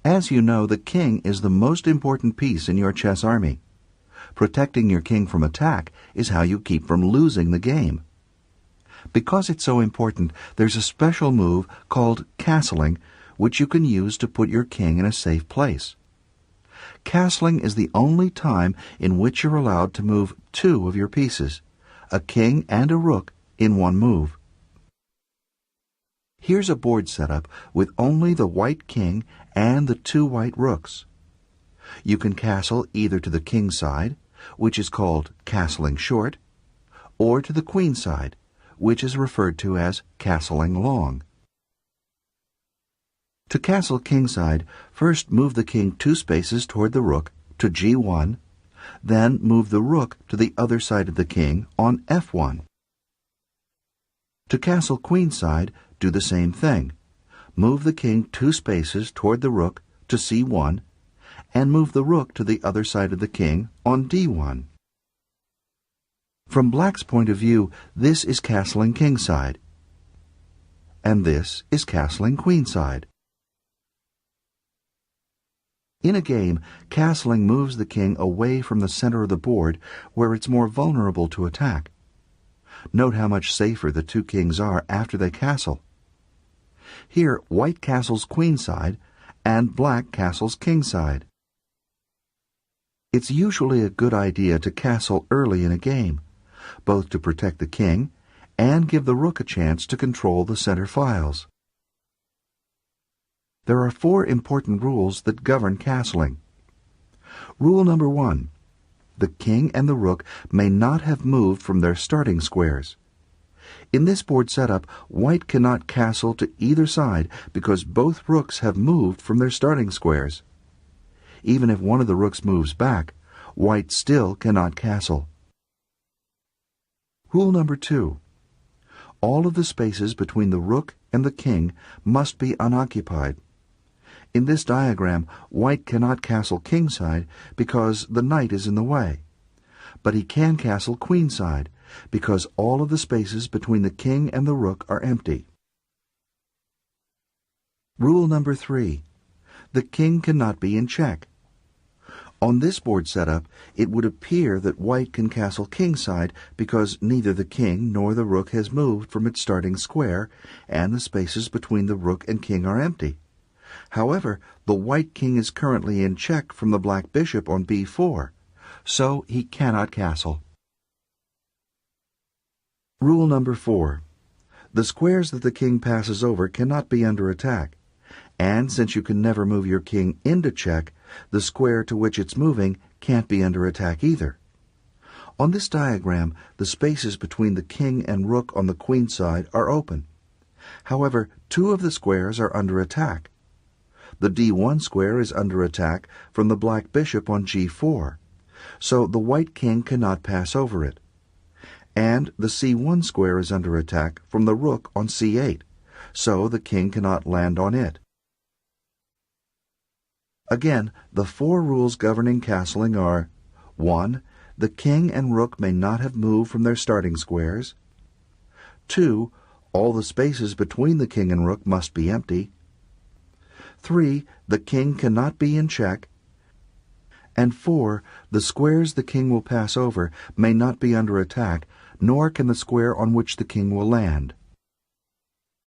As you know, the king is the most important piece in your chess army. Protecting your king from attack is how you keep from losing the game. Because it's so important, there's a special move called castling, which you can use to put your king in a safe place. Castling is the only time in which you're allowed to move two of your pieces, a king and a rook, in one move. Here's a board setup with only the white king and the two white rooks. You can castle either to the king side, which is called castling short, or to the queen side, which is referred to as castling long. To castle kingside, first move the king 2 spaces toward the rook to g1, then move the rook to the other side of the king on f1. To castle queenside, do the same thing. Move the king 2 spaces toward the rook to c1, and move the rook to the other side of the king on d1. From black's point of view, this is castling kingside, and this is castling queenside. In a game, castling moves the king away from the center of the board where it's more vulnerable to attack. Note how much safer the two kings are after they castle. Here, white castles queenside and black castles kingside. It's usually a good idea to castle early in a game, both to protect the king and give the rook a chance to control the center files. There are 4 important rules that govern castling. Rule number 1. The king and the rook may not have moved from their starting squares. In this board setup, white cannot castle to either side because both rooks have moved from their starting squares. Even if one of the rooks moves back, white still cannot castle. Rule number 2. All of the spaces between the rook and the king must be unoccupied. In this diagram, white cannot castle kingside because the knight is in the way. But he can castle queenside because all of the spaces between the king and the rook are empty. Rule number 3. The king cannot be in check. On this board setup, it would appear that white can castle kingside because neither the king nor the rook has moved from its starting square, and the spaces between the rook and king are empty. However, the white king is currently in check from the black bishop on b4, so he cannot castle. Rule number 4. The squares that the king passes over cannot be under attack, and since you can never move your king into check, the square to which it's moving can't be under attack either. On this diagram, the spaces between the king and rook on the queen side are open. However, 2 of the squares are under attack. The d1 square is under attack from the black bishop on g4, so the white king cannot pass over it. And the c1 square is under attack from the rook on c8, so the king cannot land on it. Again, the 4 rules governing castling are: 1. The king and rook may not have moved from their starting squares. 2. All the spaces between the king and rook must be empty. 3. The king cannot be in check. And 4. The squares the king will pass over may not be under attack, nor can the square on which the king will land.